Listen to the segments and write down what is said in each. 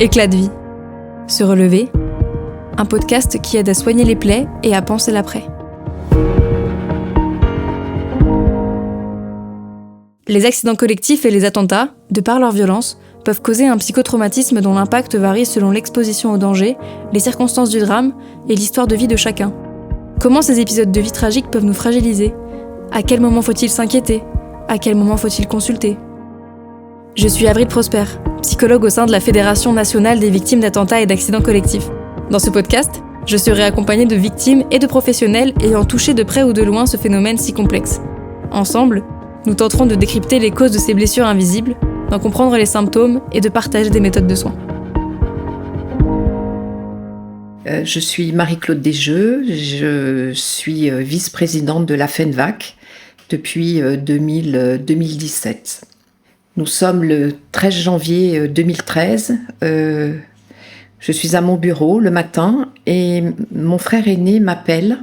Éclat de vie. Se relever. Un podcast qui aide à soigner les plaies et à penser l'après. Les accidents collectifs et les attentats, de par leur violence, peuvent causer un psychotraumatisme dont l'impact varie selon l'exposition au danger, les circonstances du drame et l'histoire de vie de chacun. Comment ces épisodes de vie tragiques peuvent nous fragiliser ? À quel moment faut-il s'inquiéter ? À quel moment faut-il consulter ? Je suis Avril Prosper, psychologue au sein de la Fédération nationale des victimes d'attentats et d'accidents collectifs. Dans ce podcast, je serai accompagnée de victimes et de professionnels ayant touché de près ou de loin ce phénomène si complexe. Ensemble, nous tenterons de décrypter les causes de ces blessures invisibles, d'en comprendre les symptômes et de partager des méthodes de soins. Je suis Marie-Claude Desjeux, je suis vice-présidente de la FENVAC depuis 2017. Nous sommes le 13 janvier 2013. Je suis à mon bureau le matin et mon frère aîné m'appelle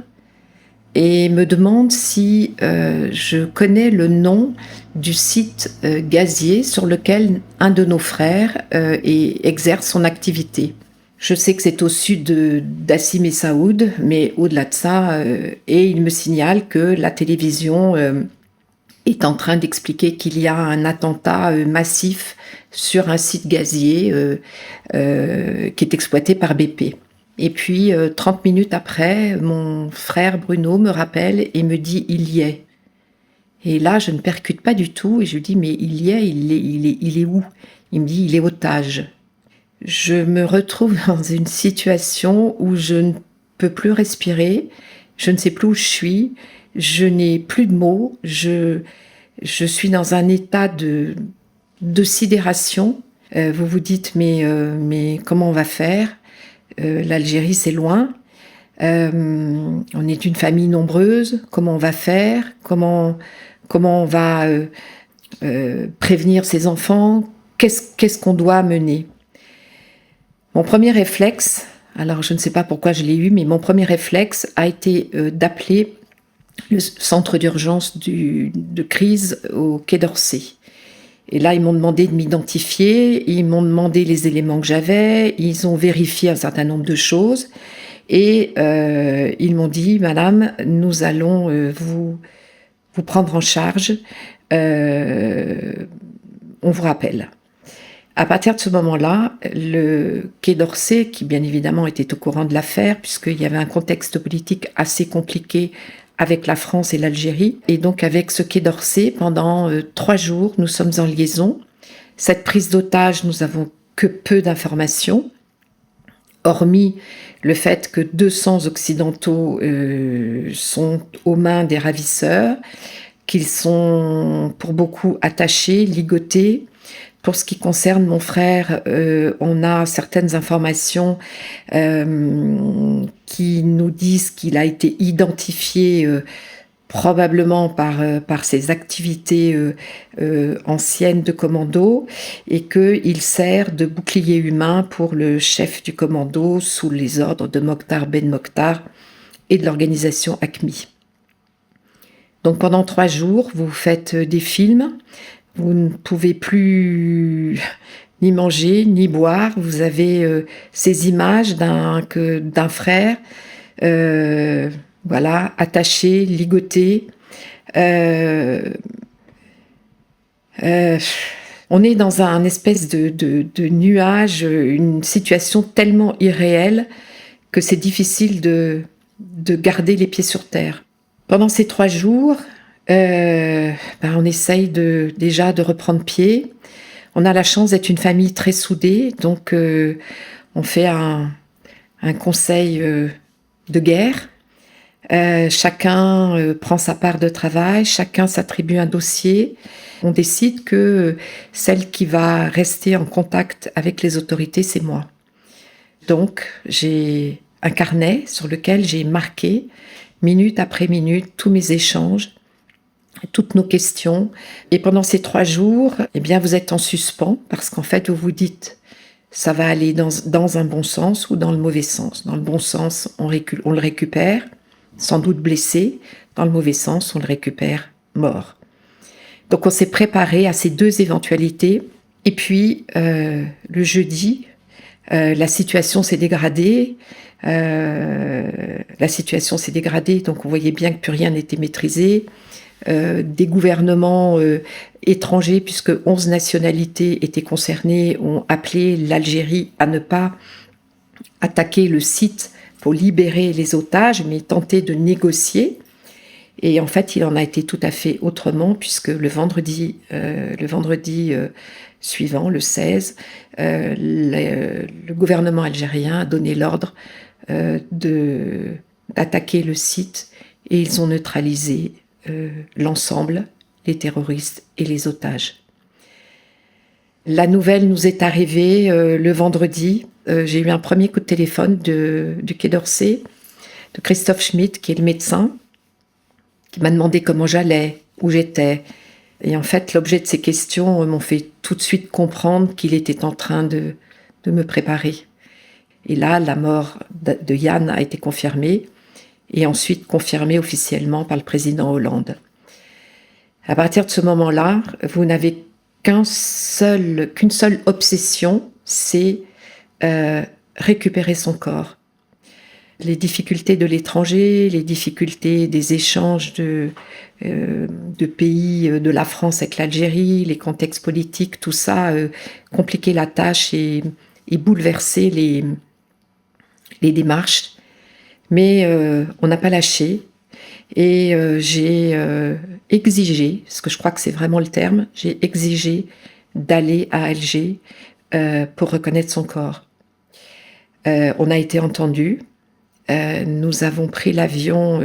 et me demande si je connais le nom du site gazier sur lequel un de nos frères exerce son activité. Je sais que c'est au sud d'Assim et Saoud, mais au-delà de ça, et il me signale que la télévision est en train d'expliquer qu'il y a un attentat massif sur un site gazier qui est exploité par BP. Et puis, 30 minutes après, mon frère Bruno me rappelle et me dit « il y est ». Et là, je ne percute pas du tout et je lui dis « mais il y est, il est où ?» Il me dit « il est otage ». Je me retrouve dans une situation où je ne peux plus respirer, je ne sais plus où je suis, je n'ai plus de mots, je suis dans un état de sidération. Vous vous dites mais comment on va faire ? L'Algérie c'est loin, on est une famille nombreuse, comment on va faire ? Comment on va prévenir ses enfants ? Qu'est-ce qu'on doit mener ? Mon premier réflexe, alors je ne sais pas pourquoi je l'ai eu, mais mon premier réflexe a été d'appeler le centre d'urgence de crise au Quai d'Orsay. Et là, ils m'ont demandé de m'identifier, ils m'ont demandé les éléments que j'avais, ils ont vérifié un certain nombre de choses et ils m'ont dit « Madame, nous allons vous prendre en charge, on vous rappelle ». À partir de ce moment-là, le Quai d'Orsay, qui bien évidemment était au courant de l'affaire, puisqu'il y avait un contexte politique assez compliqué avec la France et l'Algérie, et donc avec ce Quai d'Orsay, pendant 3 jours, nous sommes en liaison. Cette prise d'otage, nous avons que peu d'informations, hormis le fait que 200 Occidentaux sont aux mains des ravisseurs, qu'ils sont pour beaucoup attachés, ligotés. Pour ce qui concerne mon frère, on a certaines informations qui nous disent qu'il a été identifié probablement par ses activités anciennes de commando et qu'il sert de bouclier humain pour le chef du commando sous les ordres de Mokhtar Ben Mokhtar et de l'organisation AQMI. Donc pendant 3 jours, vous faites des films. Vous ne pouvez plus ni manger, ni boire. Vous avez ces images d'un frère, attaché, ligoté. On est dans un espèce de nuage, une situation tellement irréelle que c'est difficile de garder les pieds sur terre. Pendant ces 3 jours, on essaye déjà de reprendre pied. On a la chance d'être une famille très soudée, donc on fait un conseil de guerre. Chacun prend sa part de travail, chacun s'attribue un dossier. On décide que celle qui va rester en contact avec les autorités, c'est moi. Donc j'ai un carnet sur lequel j'ai marqué, minute après minute, tous mes échanges, toutes nos questions. Et pendant ces 3 jours, vous êtes en suspens parce qu'en fait, vous vous dites ça va aller dans un bon sens ou dans le mauvais sens. Dans le bon sens, on le récupère, sans doute blessé. Dans le mauvais sens, on le récupère mort. Donc on s'est préparé à ces 2 éventualités. Et puis, le jeudi, La situation s'est dégradée. Donc on voyait bien que plus rien n'était maîtrisé. Des gouvernements étrangers, puisque 11 nationalités étaient concernées, ont appelé l'Algérie à ne pas attaquer le site pour libérer les otages, mais tenter de négocier. Et en fait, il en a été tout à fait autrement, puisque le vendredi suivant, le 16, le gouvernement algérien a donné l'ordre d'attaquer le site, et ils ont neutralisé l'ensemble, les terroristes et les otages. La nouvelle nous est arrivée le vendredi. J'ai eu un premier coup de téléphone du Quai d'Orsay, de Christophe Schmitt, qui est le médecin, qui m'a demandé comment j'allais, où j'étais. Et en fait, l'objet de ces questions m'ont fait tout de suite comprendre qu'il était en train de me préparer. Et là, la mort de Yann a été confirmée, et ensuite confirmée officiellement par le président Hollande. À partir de ce moment-là, vous n'avez qu'une seule obsession, c'est récupérer son corps. Les difficultés de l'étranger, les difficultés des échanges de pays de la France avec l'Algérie, les contextes politiques, tout ça compliquait la tâche et bouleversait les démarches. Mais on n'a pas lâché, et j'ai exigé, parce que je crois que c'est vraiment le terme, j'ai exigé d'aller à Alger pour reconnaître son corps. On a été entendus. Nous avons pris l'avion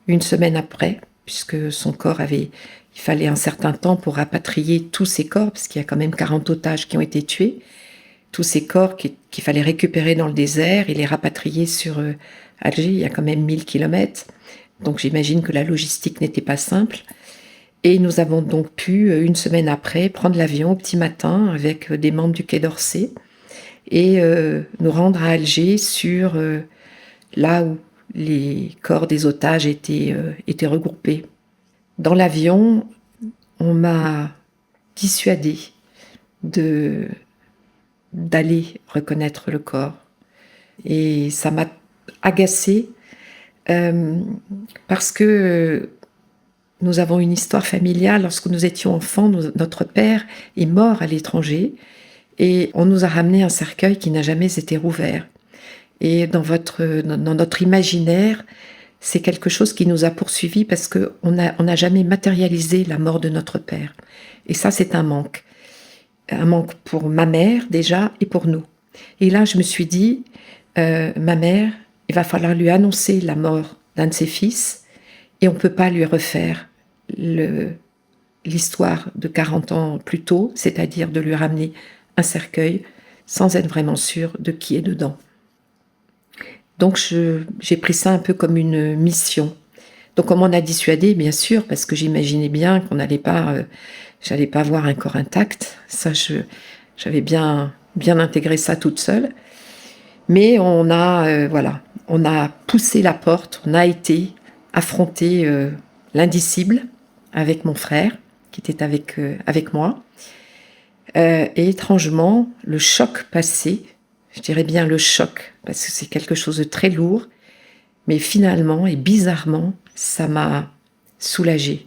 une semaine après, puisque son corps il fallait un certain temps pour rapatrier tous ces corps, parce qu'il y a quand même 40 otages qui ont été tués, tous ces corps qu'il fallait récupérer dans le désert et les rapatrier sur Alger. Il y a quand même 1000 kilomètres, donc j'imagine que la logistique n'était pas simple. Et nous avons donc pu, une semaine après, prendre l'avion au petit matin avec des membres du Quai d'Orsay et nous rendre à Alger sur là où les corps des otages étaient regroupés. Dans l'avion, on m'a dissuadé d'aller reconnaître le corps. Et ça m'a agacée parce que nous avons une histoire familiale. Lorsque nous étions enfants, notre père est mort à l'étranger et on nous a ramené un cercueil qui n'a jamais été rouvert. Et dans notre imaginaire, c'est quelque chose qui nous a poursuivis parce qu'on n'a jamais matérialisé la mort de notre père. Et ça, c'est un manque. Un manque pour ma mère déjà et pour nous. Et là, je me suis dit, ma mère, il va falloir lui annoncer la mort d'un de ses fils et on ne peut pas lui refaire l'histoire de 40 ans plus tôt, c'est-à-dire de lui ramener un cercueil sans être vraiment sûr de qui est dedans. Donc j'ai pris ça un peu comme une mission. Donc on m'en a dissuadé, bien sûr, parce que j'imaginais bien qu'on n'allait pas, j'allais pas avoir un corps intact. Ça, j'avais bien intégré ça toute seule. Mais on a poussé la porte, on a été affronter l'indicible avec mon frère, qui était avec moi. Et étrangement, le choc passé, je dirais bien le choc, parce que c'est quelque chose de très lourd, mais finalement et bizarrement, ça m'a soulagée.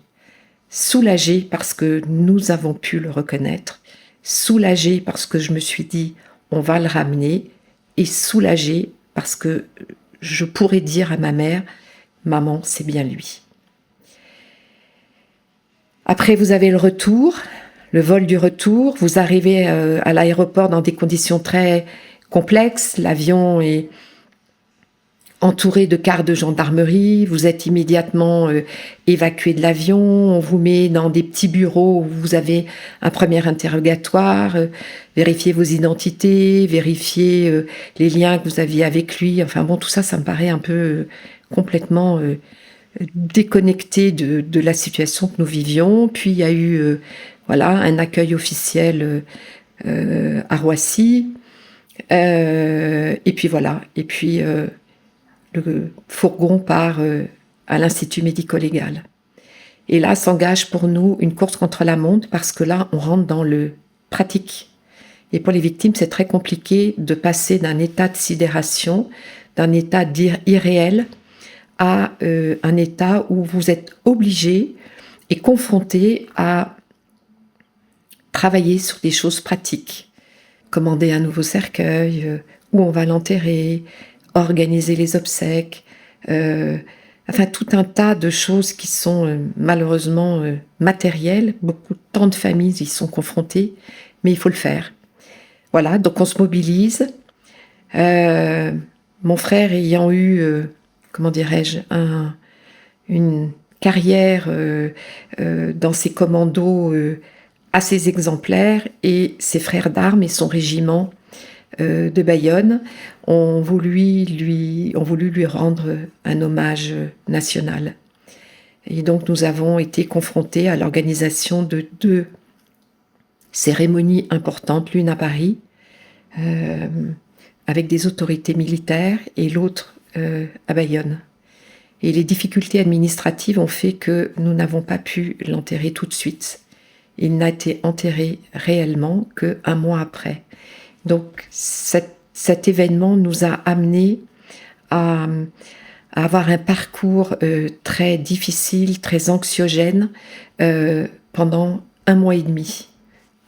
Soulagée parce que nous avons pu le reconnaître, soulagée parce que je me suis dit, on va le ramener, et soulagée parce que je pourrais dire à ma mère, maman, c'est bien lui. Après, vous avez le retour, le vol du retour, vous arrivez à l'aéroport dans des conditions très complexe, l'avion est entouré de cars de gendarmerie, vous êtes immédiatement évacué de l'avion, on vous met dans des petits bureaux où vous avez un premier interrogatoire, vérifier vos identités, vérifier les liens que vous aviez avec lui, enfin bon, tout ça, ça me paraît un peu complètement déconnecté de la situation que nous vivions. Puis il y a eu un accueil officiel à Roissy. Et puis voilà. Et puis le fourgon part à l'Institut médico-légal. Et là s'engage pour nous une course contre la montre parce que là on rentre dans le pratique. Et pour les victimes, c'est très compliqué de passer d'un état de sidération, d'un état irréel, à un état où vous êtes obligé et confronté à travailler sur des choses pratiques. Commander un nouveau cercueil, où on va l'enterrer, organiser les obsèques, enfin tout un tas de choses qui sont malheureusement matérielles. Tant de familles y sont confrontées, mais il faut le faire. Voilà, donc on se mobilise. Mon frère ayant eu, comment dirais-je, une carrière dans ses commandos assez exemplaire, et ses frères d'armes et son régiment de Bayonne ont voulu lui rendre un hommage national. Et donc nous avons été confrontés à l'organisation de 2 cérémonies importantes, l'une à Paris, avec des autorités militaires, et l'autre à Bayonne. Et les difficultés administratives ont fait que nous n'avons pas pu l'enterrer tout de suite. Il n'a été enterré réellement qu'1 mois après. Donc cet événement nous a amenés à avoir un parcours très difficile, très anxiogène pendant 1 mois et demi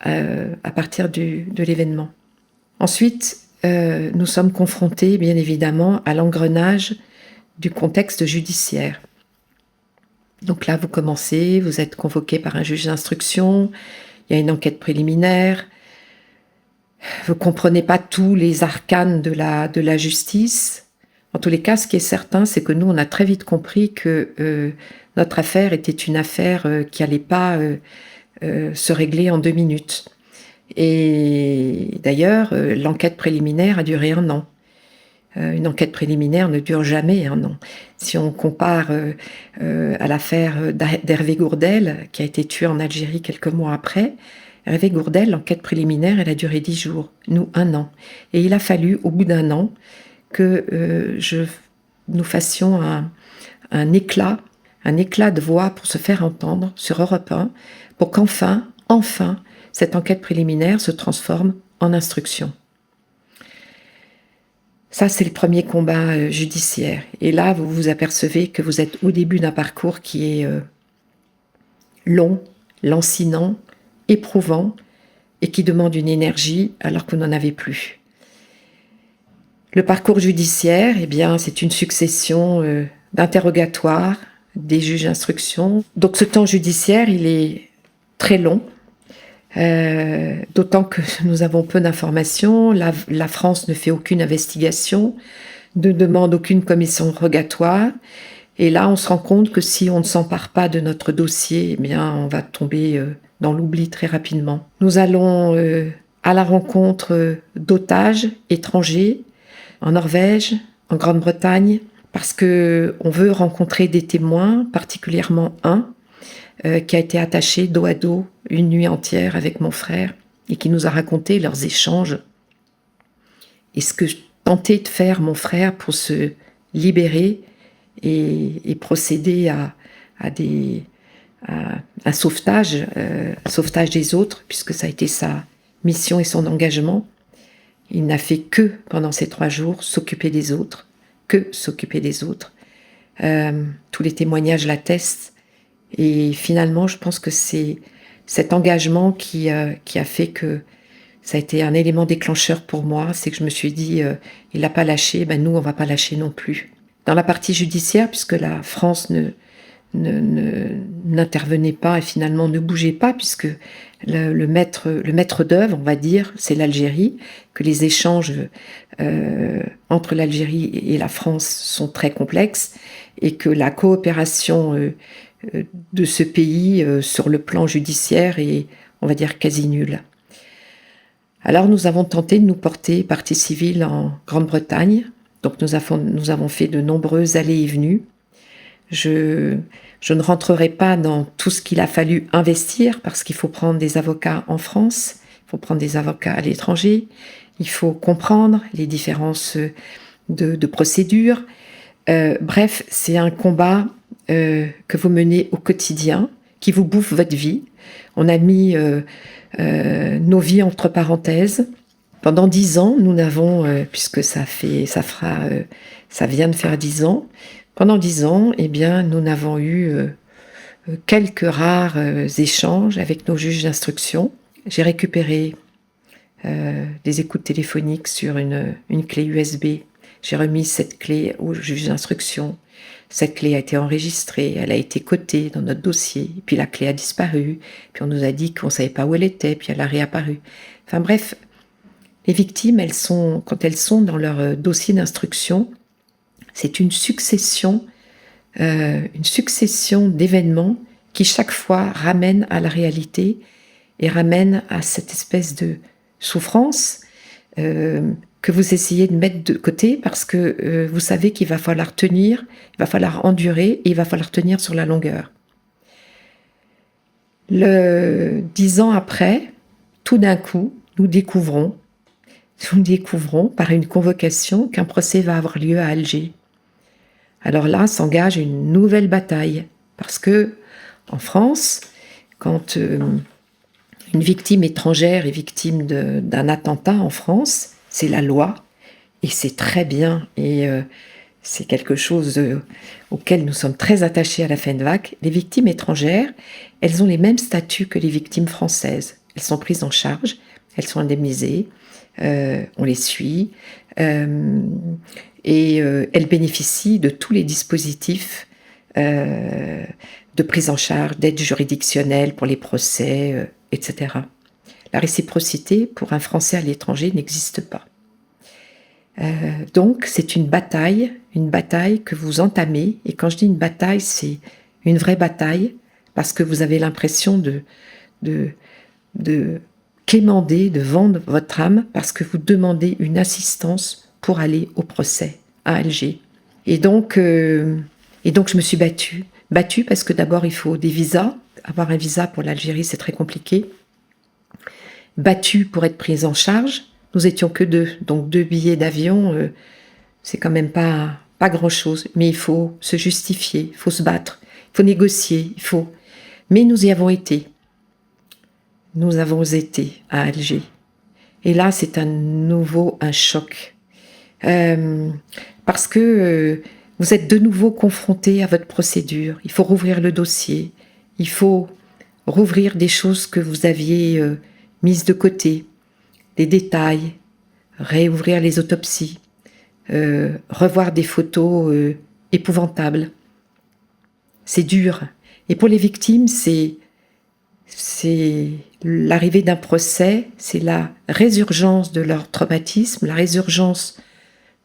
à partir de l'événement. Ensuite, nous sommes confrontés bien évidemment à l'engrenage du contexte judiciaire. Donc là, vous êtes convoqué par un juge d'instruction, il y a une enquête préliminaire, vous ne comprenez pas tous les arcanes de la justice. En tous les cas, ce qui est certain, c'est que nous, on a très vite compris que notre affaire était une affaire qui n'allait pas se régler en 2 minutes. Et d'ailleurs, l'enquête préliminaire a duré 1 an. Une enquête préliminaire ne dure jamais 1 an. Si on compare à l'affaire d'Hervé Gourdel, qui a été tué en Algérie quelques mois après, Hervé Gourdel, l'enquête préliminaire, elle a duré 10 jours, nous 1 an. Et il a fallu, au bout d'1 an, que nous fassions un éclat de voix pour se faire entendre sur Europe 1, pour qu'enfin, cette enquête préliminaire se transforme en instruction. Ça, c'est le premier combat judiciaire. Et là, vous vous apercevez que vous êtes au début d'un parcours qui est long, lancinant, éprouvant, et qui demande une énergie alors que vous n'en avez plus. Le parcours judiciaire, eh bien, c'est une succession d'interrogatoires, des juges d'instruction. Donc ce temps judiciaire, il est très long. D'autant que nous avons peu d'informations, la France ne fait aucune investigation, ne demande aucune commission rogatoire, et là on se rend compte que si on ne s'empare pas de notre dossier, eh bien on va tomber dans l'oubli très rapidement. Nous allons à la rencontre d'otages étrangers en Norvège, en Grande-Bretagne, parce que on veut rencontrer des témoins, particulièrement un qui a été attaché dos à dos une nuit entière avec mon frère et qui nous a raconté leurs échanges et ce que tentait de faire mon frère pour se libérer et procéder à un sauvetage des autres, puisque ça a été sa mission et son engagement. Il n'a fait que, pendant ces 3 jours, s'occuper des autres, tous les témoignages l'attestent. Et finalement, je pense que c'est cet engagement qui a fait que ça a été un élément déclencheur pour moi. C'est que je me suis dit, il n'a pas lâché, nous, on ne va pas lâcher non plus. Dans la partie judiciaire, puisque la France n'intervenait pas et finalement ne bougeait pas, puisque le maître d'œuvre, on va dire, c'est l'Algérie, que les échanges entre l'Algérie et la France sont très complexes et que la coopération de ce pays sur le plan judiciaire est, on va dire, quasi nulle. Alors nous avons tenté de nous porter partie civile en Grande-Bretagne, donc nous avons fait de nombreuses allées et venues. Je ne rentrerai pas dans tout ce qu'il a fallu investir, parce qu'il faut prendre des avocats en France, il faut prendre des avocats à l'étranger, il faut comprendre les différences de procédures. Bref, c'est un combat que vous menez au quotidien, qui vous bouffe votre vie. On a mis nos vies entre parenthèses. Pendant 10 ans, nous n'avons, puisque ça vient de faire 10 ans, pendant 10 ans, eh bien, nous n'avons eu quelques rares échanges avec nos juges d'instruction. J'ai récupéré des écoutes téléphoniques sur une clé USB. J'ai remis cette clé au juge d'instruction. Cette clé a été enregistrée, elle a été cotée dans notre dossier, puis la clé a disparu, puis on nous a dit qu'on ne savait pas où elle était, puis elle a réapparu. Enfin bref, les victimes, quand elles sont dans leur dossier d'instruction, c'est une succession d'événements qui chaque fois ramènent à la réalité et ramènent à cette espèce de souffrance que vous essayez de mettre de côté parce que vous savez qu'il va falloir tenir, il va falloir endurer et il va falloir tenir sur la longueur. 10 ans après, tout d'un coup, nous découvrons par une convocation qu'un procès va avoir lieu à Alger. Alors là, s'engage une nouvelle bataille parce que en France, quand une victime étrangère est victime d'un attentat en France, c'est la loi, et c'est très bien, et c'est quelque chose auquel nous sommes très attachés à la FENVAC. Les victimes étrangères, elles ont les mêmes statuts que les victimes françaises. Elles sont prises en charge, elles sont indemnisées, on les suit, et elles bénéficient de tous les dispositifs de prise en charge, d'aide juridictionnelle pour les procès, etc. La réciprocité pour un Français à l'étranger n'existe pas. Donc c'est une bataille que vous entamez, et quand je dis une bataille, c'est une vraie bataille, parce que vous avez l'impression de quémander, de vendre votre âme, parce que vous demandez une assistance pour aller au procès à Alger. Et donc je me suis battue parce que d'abord il faut des visas. Avoir un visa pour l'Algérie, c'est très compliqué. Battue pour être prise en charge. Nous étions que 2, donc 2 billets d'avion, c'est quand même pas grand-chose. Mais il faut se justifier, il faut se battre, il faut négocier, Mais nous y avons été. Nous avons été à Alger. Et là, c'est un choc. Parce que vous êtes de nouveau confronté à votre procédure. Il faut rouvrir le dossier. Il faut rouvrir des choses que vous aviez mises de côté, des détails, réouvrir les autopsies, revoir des photos épouvantables. C'est dur. Et pour les victimes, c'est l'arrivée d'un procès, c'est la résurgence de leur traumatisme, la résurgence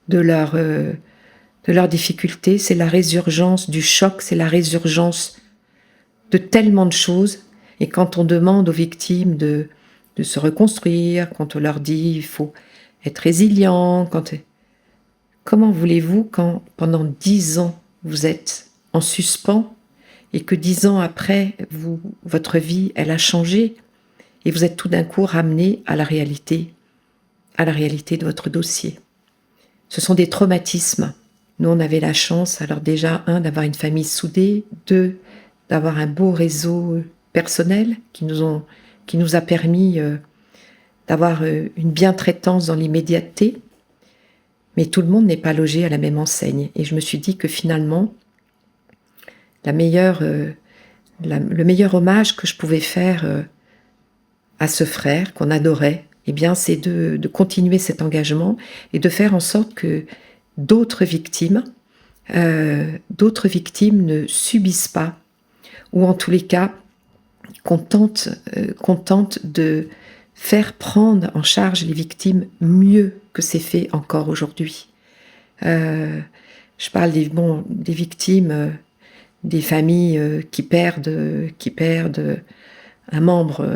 de leurs difficultés, c'est la résurgence du choc, c'est la résurgence de tellement de choses. Et quand on demande aux victimes de se reconstruire, quand on leur dit il faut être résilient, comment voulez-vous quand pendant 10 ans vous êtes en suspens et que 10 ans après votre vie elle a changé et vous êtes tout d'un coup ramené à la réalité de votre dossier. Ce sont des traumatismes. Nous on avait la chance alors déjà d'avoir une famille soudée, 2 d'avoir un beau réseau personnel qui nous a permis d'avoir une bientraitance dans l'immédiateté, mais tout le monde n'est pas logé à la même enseigne. Et je me suis dit que finalement, le meilleur hommage que je pouvais faire à ce frère qu'on adorait, eh bien, c'est de continuer cet engagement et de faire en sorte que d'autres victimes ne subissent pas, ou en tous les cas, qu'on tente de faire prendre en charge les victimes mieux que c'est fait encore aujourd'hui. Je parle des victimes, des familles qui perdent un membre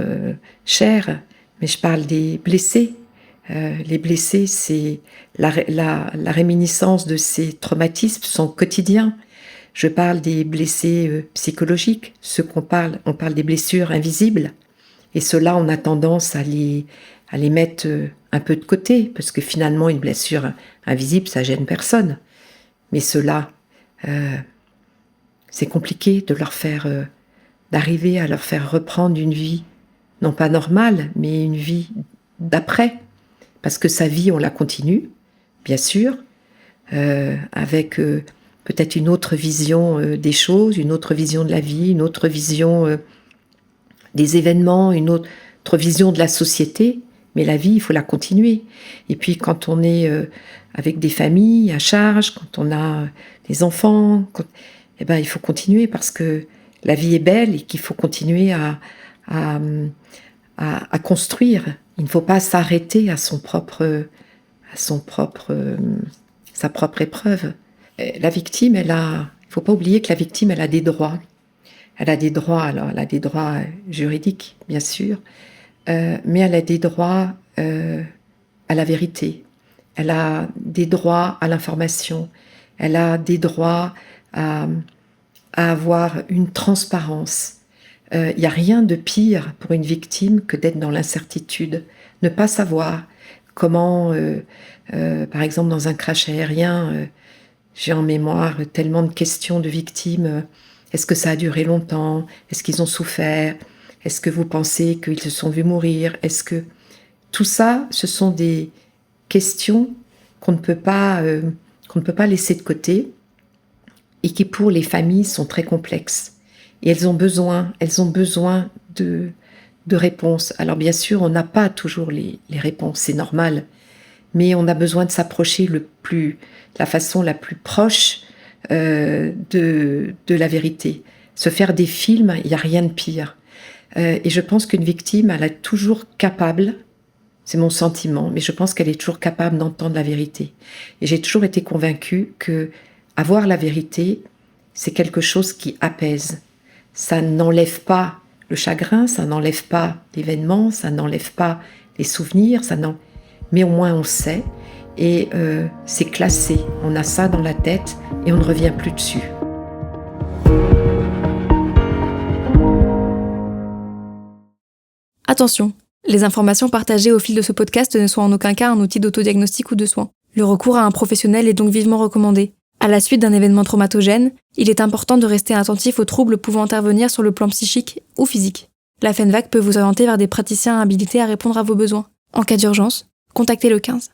cher, mais je parle des blessés. Les blessés, c'est la réminiscence de ces traumatismes sont quotidiens. Je parle des blessés psychologiques, on parle des blessures invisibles. Et ceux-là, on a tendance à les mettre un peu de côté, parce que finalement, une blessure invisible, ça gêne personne. Mais ceux-là, c'est compliqué de leur faire d'arriver à leur faire reprendre une vie, non pas normale, mais une vie d'après. Parce que sa vie, on la continue, bien sûr, avec peut-être une autre vision des choses, une autre vision de la vie, une autre vision des événements, une autre vision de la société. Mais la vie, il faut la continuer. Et puis quand on est avec des familles à charge, quand on a des enfants, il faut continuer parce que la vie est belle et qu'il faut continuer à construire. Il ne faut pas s'arrêter à sa propre épreuve. La victime, il ne faut pas oublier que la victime, elle a des droits. Elle a des droits juridiques, bien sûr, mais elle a des droits à la vérité. Elle a des droits à l'information. Elle a des droits à avoir une transparence. Il n'y a rien de pire pour une victime que d'être dans l'incertitude. Ne pas savoir comment, par exemple dans un crash aérien, j'ai en mémoire tellement de questions de victimes. Est-ce que ça a duré longtemps? Est-ce qu'ils ont souffert? Est-ce que vous pensez qu'ils se sont vus mourir? Est-ce que tout ça, ce sont des questions qu'on ne peut pas laisser de côté et qui pour les familles sont très complexes. Et elles ont besoin de réponses. Alors bien sûr, on n'a pas toujours les réponses, c'est normal, mais on a besoin de s'approcher la façon la plus proche de la vérité. Se faire des films, il n'y a rien de pire. Et je pense qu'une victime, elle est toujours capable, c'est mon sentiment, mais je pense qu'elle est toujours capable d'entendre la vérité. Et j'ai toujours été convaincue que avoir la vérité, c'est quelque chose qui apaise. Ça n'enlève pas le chagrin, ça n'enlève pas l'événement, ça n'enlève pas les souvenirs, mais au moins on sait. Et c'est classé, on a ça dans la tête et on ne revient plus dessus. Attention, les informations partagées au fil de ce podcast ne sont en aucun cas un outil d'autodiagnostic ou de soin. Le recours à un professionnel est donc vivement recommandé. À la suite d'un événement traumatogène, il est important de rester attentif aux troubles pouvant intervenir sur le plan psychique ou physique. La FENVAC peut vous orienter vers des praticiens habilités à répondre à vos besoins. En cas d'urgence, contactez le 15.